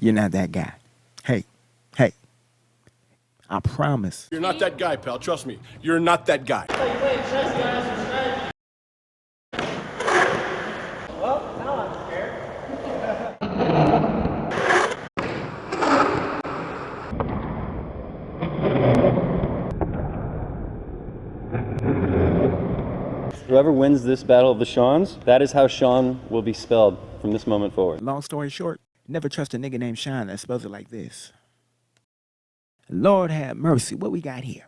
You're not that guy. Hey, hey, I promise. You're not that guy, pal. Trust me. You're not that guy. Well, now I'm scared. Whoever wins this battle of the Shauns, that is how Shaun will be spelled from this moment forward. Long story short, never trust a nigga named Shaun that spells it like this. Lord have mercy, what we got here?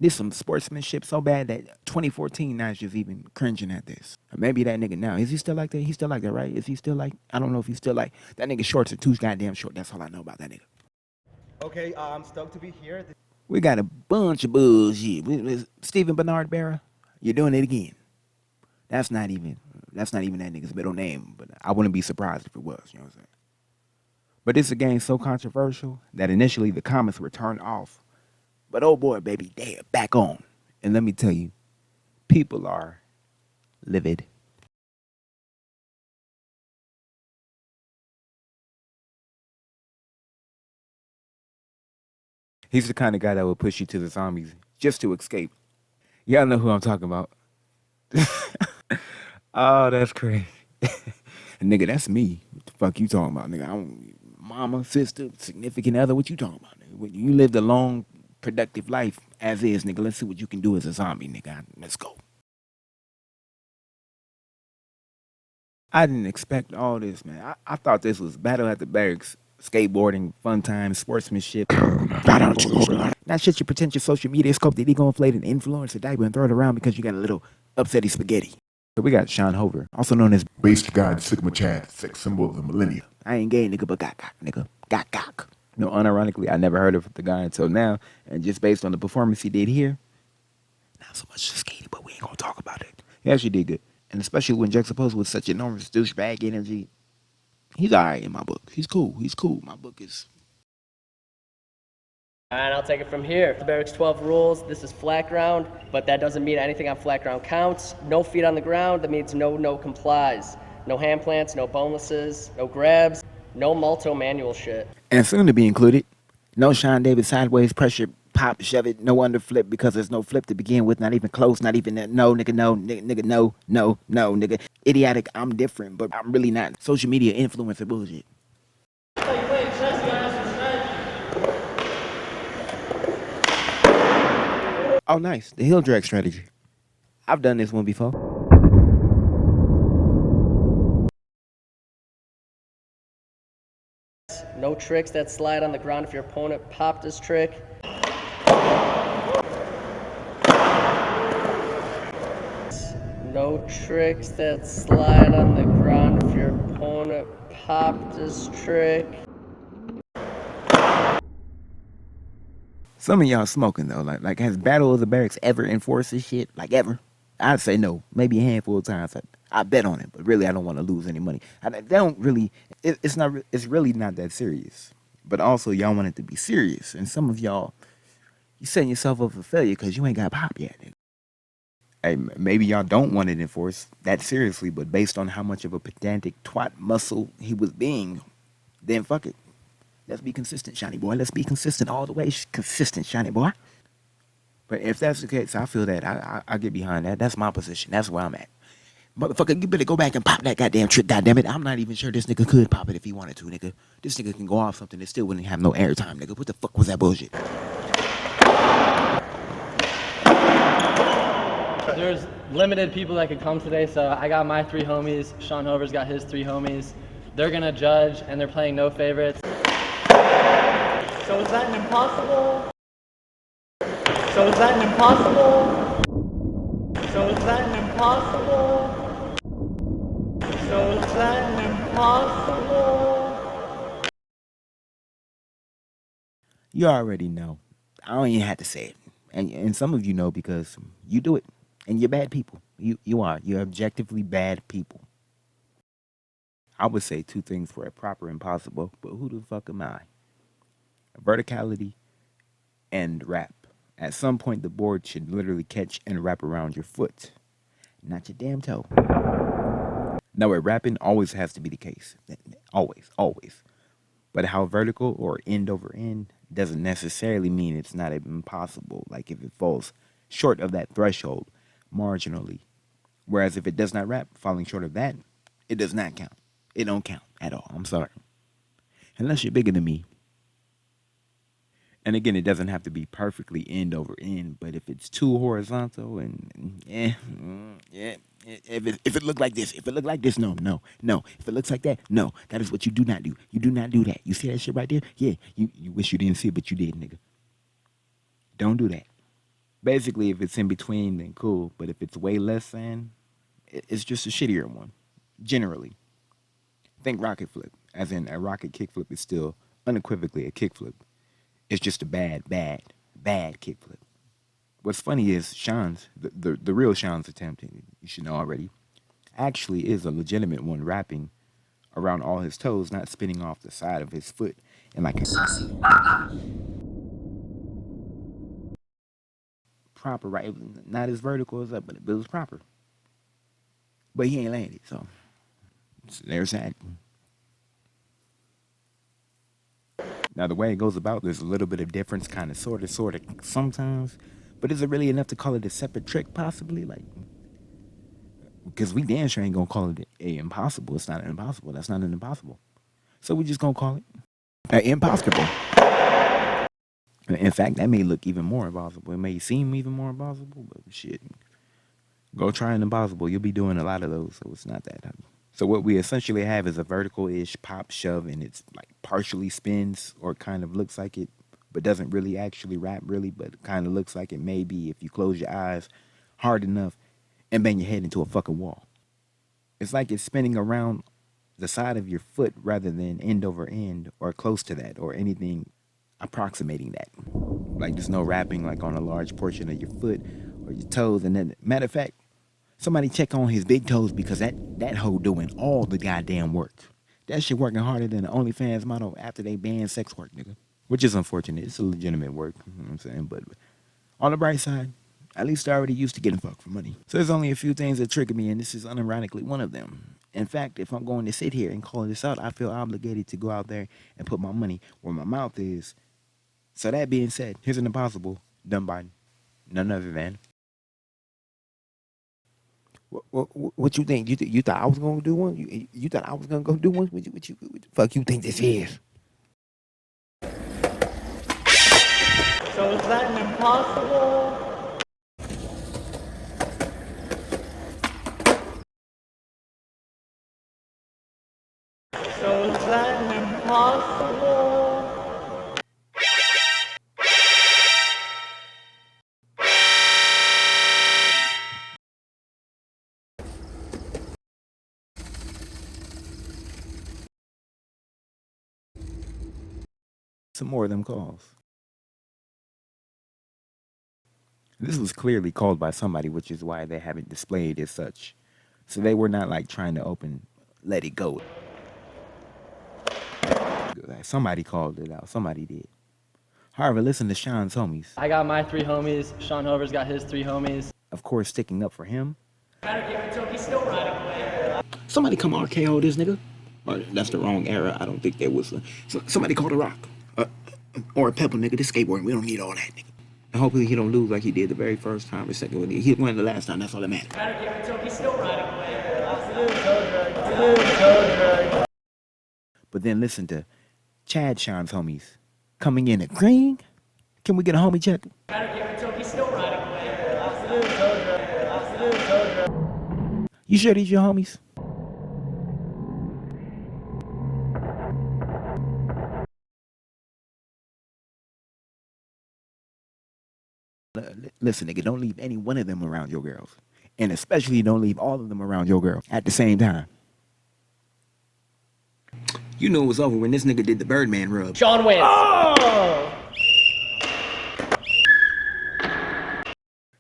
This some sportsmanship so bad that 2014 now is just even cringing at this. Or maybe that nigga now, is he still like that? He's still like that, right? Is he still like, I don't know if he's still like, that nigga shorts are too goddamn short. That's all I know about that nigga. Okay, I'm stoked to be here. We got a bunch of bullshit. Stephen Bernard Berra, you're doing it again. That's not even that nigga's middle name, but I wouldn't be surprised if it was, you know what I'm saying? But it's a game so controversial that initially the comments were turned off. But oh boy, baby, they are back on. And let me tell you, people are livid. He's the kind of guy that will push you to the zombies just to escape. Y'all know who I'm talking about. Oh, that's crazy. Nigga, that's me. What the fuck you talking about, nigga? I don't, mama, sister, significant other, what you talking about, nigga? When you lived a long, productive life as is, nigga. Let's see what you can do as a zombie, nigga. Let's go. I didn't expect all this, man. I thought this was battle at the Berrics, skateboarding, fun times, sportsmanship. Not shit your pretentious social media scope that he gonna inflate and influence a diaper and throw it around because you got a little upsetty spaghetti. So we got Shaun Hover, also known as Based God, Sigma Chad, sex symbol of the millennium. I ain't gay, nigga, but gok, nigga. Gok. No, unironically, I never heard of the guy until now. And just based on the performance he did here, not so much skating, but we ain't gonna talk about it. He actually did good. And especially when juxtaposed with such enormous douchebag energy, he's alright in my book. He's cool. My book is... And I'll take it from here. The Berrics 12 rules, this is flat ground, but that doesn't mean anything on flat ground counts. No feet on the ground, that means no complies. No hand plants, no bonelesses, no grabs, no multo manual shit. And soon to be included, no Sean Davis sideways pressure, pop, shove it, no underflip because there's no flip to begin with, not even close, not even no, nigga, no, nigga, no, nigga. Idiotic, I'm different, but I'm really not. Social media influencer bullshit. Oh, nice. The heel drag strategy. I've done this one before. No tricks that slide on the ground if your opponent popped his trick. No tricks that slide on the ground if your opponent popped his trick. Some of y'all smoking though. Like has Battle of the Berrics ever enforced this shit? Like ever? I'd say no. Maybe a handful of times. I bet on it, but really I don't want to lose any money. They don't really. It's really not that serious. But also y'all want it to be serious, and some of y'all, you setting yourself up for failure because you ain't got pop yet. Hey, maybe y'all don't want it enforced that seriously, but based on how much of a pedantic twat muscle he was being, then fuck it. Let's be consistent, shiny boy. Let's be consistent all the way. Consistent, shiny boy. But if that's the case, I feel that I get behind that. That's my position. That's where I'm at. Motherfucker, you better go back and pop that goddamn trick, goddammit. I'm not even sure this nigga could pop it if he wanted to, nigga. This nigga can go off something that still wouldn't have no airtime, nigga. What the fuck was that bullshit? There's limited people that could come today, so I got my 3 homies. Shaun Hover's got his 3 homies. They're gonna judge, and they're playing no favorites. So is that an impossible? So is that an impossible? So is that an impossible? So is that an impossible? You already know. I don't even have to say it. And some of you know because you do it. And you're bad people. You are. You're objectively bad people. I would say 2 things for a proper impossible, but who the fuck am I? Verticality and wrap. At some point, the board should literally catch and wrap around your foot, not your damn toe. Now, with rapping, always has to be the case. Always. But how vertical or end over end doesn't necessarily mean it's not impossible. Like if it falls short of that threshold marginally. Whereas if it does not wrap, falling short of that, it does not count. It don't count at all. I'm sorry. Unless you're bigger than me. And again, it doesn't have to be perfectly end over end, but if it's too horizontal and if it look like this, no. If it looks like that, no. That is what you do not do. You do not do that. You see that shit right there? Yeah. You wish you didn't see it, but you did, nigga. Don't do that. Basically, if it's in between, then cool. But if it's way less than, it's just a shittier one. Generally. Think rocket flip, as in a rocket kickflip is still unequivocally a kickflip. It's just a bad kickflip. What's funny is Shaun's, the real Shaun's attempt, you should know already, actually is a legitimate one, wrapping around all his toes, not spinning off the side of his foot and like a proper, right? It was not as vertical as that, but it was proper. But he ain't landed, so there's that. Now, the way it goes about, there's a little bit of difference, kind of, sort of, sometimes. But is it really enough to call it a separate trick, possibly? Like, because we damn sure ain't gonna call it a impossible. It's not an impossible. That's not an impossible. So we just gonna call it impossible. In fact, that may look even more impossible. It may seem even more impossible, but shit. Go try an impossible. You'll be doing a lot of those, so it's not that hard. So what we essentially have is a vertical-ish pop shove, and it's like partially spins or kind of looks like it, but doesn't really actually wrap really, but kind of looks like it may be if you close your eyes hard enough and bang your head into a fucking wall. It's like it's spinning around the side of your foot rather than end over end or close to that or anything approximating that. Like there's no wrapping like on a large portion of your foot or your toes. And then, matter of fact, somebody check on his big toes because that hoe doing all the goddamn work. That shit working harder than the OnlyFans model after they banned sex work, nigga. Which is unfortunate. It's a legitimate work, you know what I'm saying? But on the bright side, at least I already used to getting fucked for money. So there's only a few things that trigger me, and this is unironically one of them. In fact, if I'm going to sit here and call this out, I feel obligated to go out there and put my money where my mouth is. So that being said, here's an impossible done by none other than. What you think? You thought I was gonna do one? You thought I was gonna go do one? What the fuck you think this is? So is that an impossible? So is that an impossible? Some more of them calls. This was clearly called by somebody, which is why they haven't displayed as such. So they were not like trying to let it go. Somebody called it out. Somebody did. However, listen to Shaun's homies. I got my 3 homies. Shaun Hover's got his 3 homies. Of course, sticking up for him. Somebody come RKO this nigga. Or that's the wrong era. I don't think there was somebody called a rock. Or a pebble, nigga. This skateboarding, we don't need all that, nigga. And hopefully he don't lose like he did the very first time or second one. He won the last time. That's all that matters. But then listen to Chad Shaun's homies coming in at green. Can we get a homie check? You sure these your homies? Listen, nigga, don't leave any one of them around your girls. And especially don't leave all of them around your girl at the same time. You know it was over when this nigga did the Birdman rub. Shaun wins. Oh!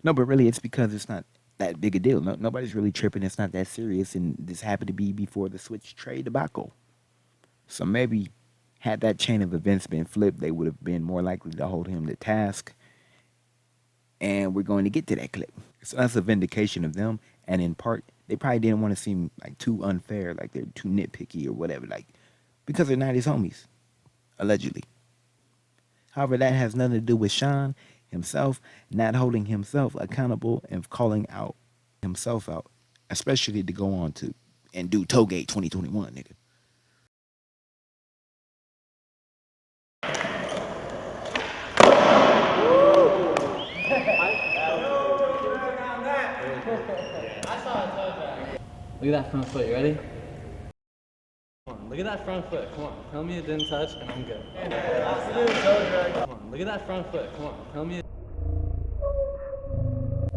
No, but really it's because it's not that big a deal. Nobody's really tripping. It's not that serious. And this happened to be before the Switch trade debacle. So maybe had that chain of events been flipped, they would have been more likely to hold him to task. And we're going to get to that clip. So that's a vindication of them. And in part, they probably didn't want to seem like too unfair, like they're too nitpicky or whatever, like because they're not his homies. allegedly. However, that has nothing to do with Shaun himself not holding himself accountable and calling out himself out, especially to go on to and do Toegate 2021, nigga. Look at that front foot, you ready? Come on, look at that front foot, come on. Tell me it didn't touch and I'm good. Come on, look at that front foot, come on. Tell me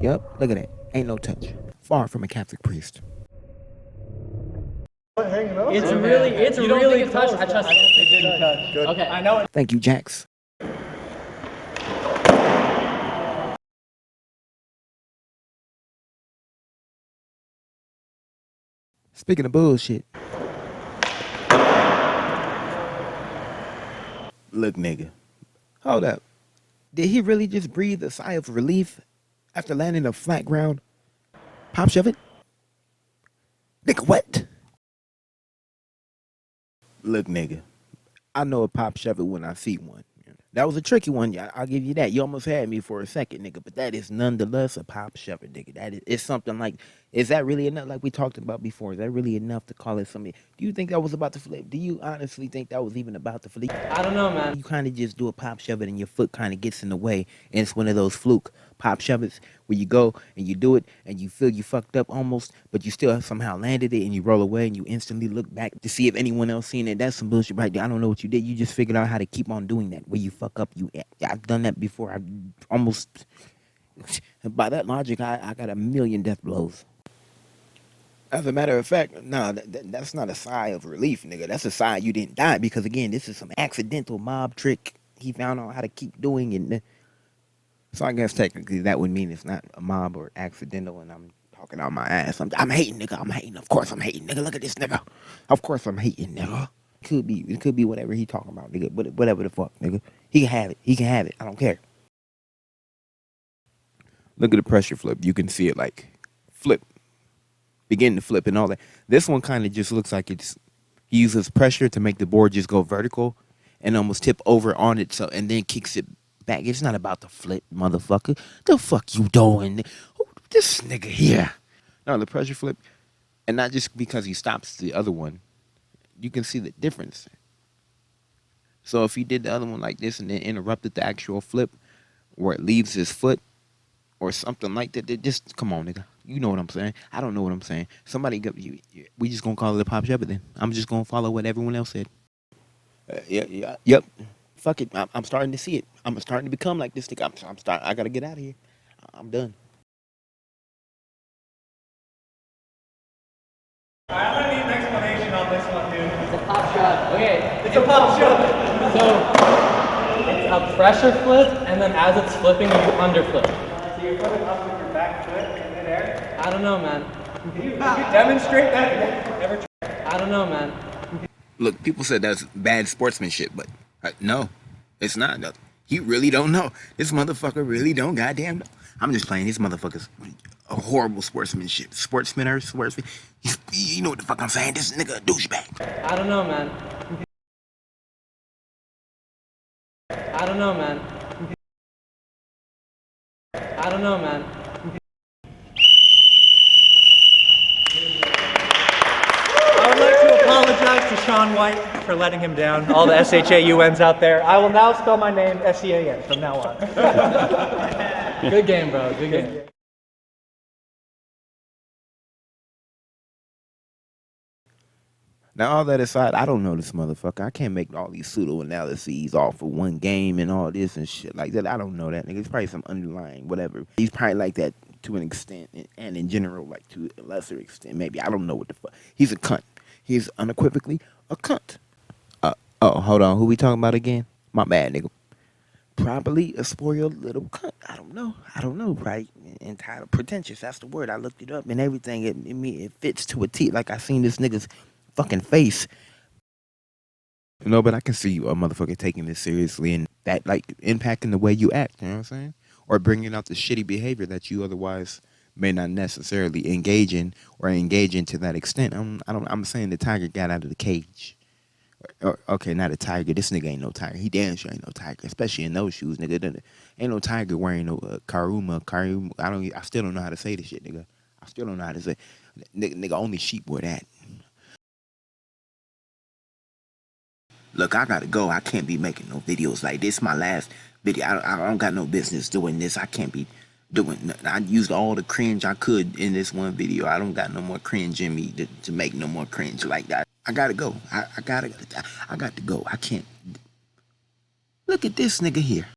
Yup, look at that. Ain't no touch. Far from a Catholic priest. It's really touch. I trust you. It didn't touch. Good. Okay. I know it. Thank you, Jax. Speaking of bullshit. Look, nigga. Hold up. Did he really just breathe a sigh of relief after landing a flat ground? Pop shove it? Nigga, what? Look, nigga. I know a pop shove it when I see one. That was a tricky one. Yeah, I'll give you that. You almost had me for a second, nigga. But that is nonetheless a pop shove it, nigga. That is, it's something like, is that really enough? Like we talked about before, is that really enough to call it something? Do you think that was about to flip? Do you honestly think that was even about to flip? I don't know, man. You kind of just do a pop shove it and your foot kind of gets in the way. And it's one of those fluke pop shove it's where you go and you do it and you feel you fucked up almost, but you still somehow landed it and you roll away and you instantly look back to see if anyone else seen it. That's some bullshit right there. I don't know what you did. You just figured out how to keep on doing that. Where you fuck up, I've done that before. I almost, by that logic, I got a million death blows. As a matter of fact, no, that's not a sigh of relief, nigga. That's a sigh you didn't die because, again, this is some accidental mob trick he found out how to keep doing. And so I guess technically that would mean it's not a mob or accidental and I'm talking out my ass. I'm hating, nigga. I'm hating. Of course I'm hating, nigga. Look at this, nigga. Of course I'm hating, nigga. It could be whatever he talking about, nigga. Whatever the fuck, nigga. He can have it. He can have it. I don't care. Look at the pressure flip. You can see it like flip. Begin to flip and all that. This one kind of just looks like he uses pressure to make the board just go vertical and almost tip over on it, so and then kicks it back. It's not about the flip, motherfucker. The fuck you doing? This nigga here. No, the pressure flip, and not just because he stops the other one. You can see the difference. So if he did the other one like this and then interrupted the actual flip, where it leaves his foot or something like that, just come on, nigga. You know what I'm saying? I don't know what I'm saying. Somebody, we just gonna call it a pop shove it then. I'm just gonna follow what everyone else said. Yep. Fuck it. I'm starting to see it. I'm starting to become like this nigga. I gotta get out of here. I'm done. I'm gonna need an explanation on this one, dude. It's a pop shove. Okay. It's a pop shove. So it's a pressure flip, and then as it's flipping, you underflip. So you're putting up with your back foot in midair? I don't know, man. Can you demonstrate that? Never tried. I don't know, man. Look, people said that's bad sportsmanship, but no, it's not. You really don't know. This motherfucker really don't goddamn know. I'm just playing. This motherfucker's a horrible sportsmanship. Sportsman. You know what the fuck I'm saying? This nigga a douchebag. I don't know, man. I don't know, man. I don't know, man. I would like to apologize to Shaun White for letting him down. All the SHAUNs out there. I will now spell my name SEAN from now on. Good game, bro. Good game. Now, all that aside, I don't know this motherfucker. I can't make all these pseudo analyses off of one game and all this and shit like that. I don't know that nigga. It's probably some underlying whatever. He's probably like that to an extent, and in general, like to a lesser extent, maybe. I don't know what the fuck. He's a cunt. He's unequivocally a cunt. Oh, hold on. Who we talking about again? My bad, nigga. Probably a spoiled little cunt. I don't know, right? Entitled, pretentious. That's the word. I looked it up and everything. It fits to a T. Like I seen this nigga's fucking face. No, but I can see a motherfucker taking this seriously and that like impacting the way you act. You know what I'm saying? Or bringing out the shitty behavior that you otherwise may not necessarily engage in or engage in to that extent. I'm saying the tiger got out of the cage. Okay, not a tiger. This nigga ain't no tiger. He damn sure ain't no tiger, especially in those shoes, nigga. Ain't no tiger wearing no Karuma. I still don't know how to say this shit, nigga. I still don't know how to say. Nigga, only sheep wear that. Look, I gotta go. I can't be making no videos like this. My last video. I don't got no business doing this. I can't be doing nothing. I used all the cringe I could in this one video. I don't got no more cringe in me to make no more cringe like that. I gotta go. I got to go. I can't. Look at this nigga here.